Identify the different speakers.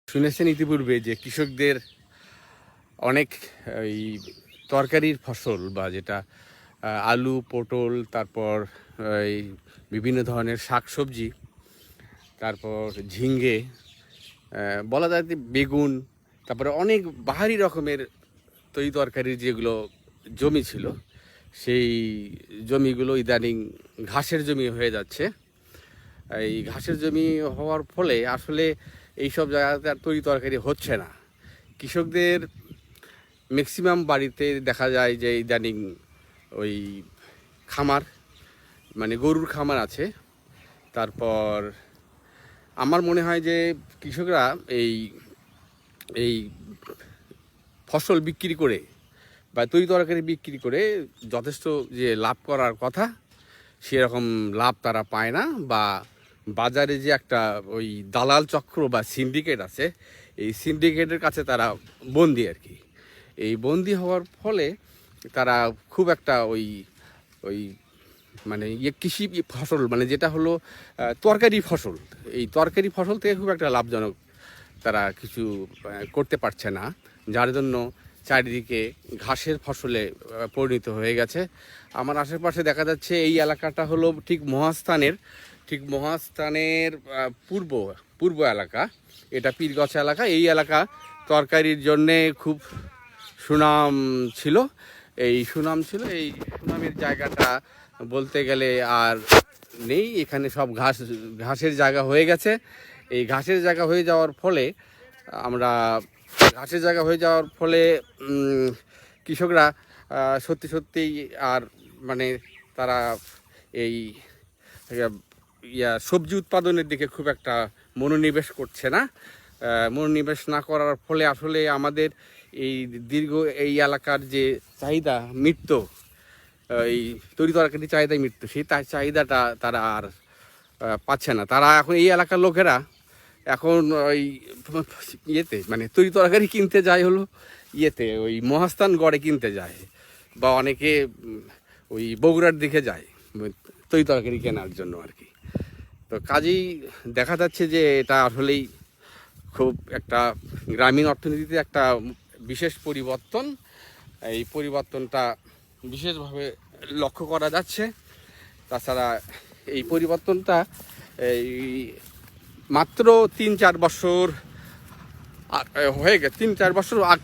Speaker 1: শুনেছেন ইতিপূর্বে যে কৃষকদের অনেক এই তরকারির ফসল বা যেটা আলু, পটল, তারপর এই বিভিন্ন ধরনের শাকসবজি, তারপর ঝিঙ্গে, বলা যায় যে বেগুন, তারপরে অনেক বাহারি রকমের তরকারির যেগুলো জমি ছিল, সেই জমিগুলো ইদানিং ঘাসের জমি হয়ে যাচ্ছে। এই ঘাসের জমি হওয়ার ফলে আসলে এইসব জায়গাতে আর তরকারি হচ্ছে না। কৃষকদের ম্যাক্সিমাম বাড়িতে দেখা যায় যে ইদানিং ওই খামার, মানে গরুর খামার আছে। তারপর আমার মনে হয় যে কৃষকরা এই এই ফসল বিক্রি করে বা তরকারি বিক্রি করে যথেষ্ট যে লাভ করার কথা, সেরকম লাভ তারা পায় না। বা বাজারে যে একটা ওই দালাল চক্র বা সিন্ডিকেট আছে, এই সিন্ডিকেটের কাছে তারা বন্দি আর কি। এই বন্দি হওয়ার ফলে তারা খুব একটা ওই ওই মানে কৃষি ফসল, মানে যেটা হলো তরকারি ফসল, এই তরকারি ফসল থেকে খুব একটা লাভজনক তারা কিছু করতে পারছে না, যার জন্য চারিদিকে ঘাসের ফসলে পরিণত হয়ে গেছে। আমার আশেপাশে দেখা যাচ্ছে এই এলাকাটা হলো ঠিক মহাস্থানের পূর্ব এলাকা। এটা পীরগছা এলাকা। এই এলাকা তরকারির জন্যে খুব সুনাম ছিল। এই সুনামের জায়গাটা বলতে গেলে আর নেই। এখানে সব ঘাসের জায়গা হয়ে গেছে। এই ঘাসের জায়গা হয়ে যাওয়ার ফলে কৃষকরা সত্যিই আর মানে তারা এই সবজি উৎপাদনের দিকে খুব একটা মনোনিবেশ করছে না। মনোনিবেশ না করার ফলে আসলে আমাদের এই এই এলাকার যে চাহিদা মৃত্যু, এই তরকারির চাহিদা মৃত্যু, সেই চাহিদাটা তারা আর পাচ্ছে না। তারা এখন এই এলাকার লোকেরা এখন ওই মানে তরকারি কিনতে যায় হলো ওই মহাস্থান গড়ে কিনতে যায়, বা অনেকে ওই বগুড়ার দিকে যায় তরকারি কেনার জন্য আর কি। তো কাজেই দেখা যাচ্ছে যে এটা আসলেই খুব একটা গ্রামীণ অর্থনীতিতে একটা বিশেষ পরিবর্তন। এই পরিবর্তনটা বিশেষভাবে লক্ষ্য করা যাচ্ছে। তাছাড়া এই পরিবর্তনটা এই মাত্র 3-4 বছর হয়ে গেছে, 3-4 বছর আগ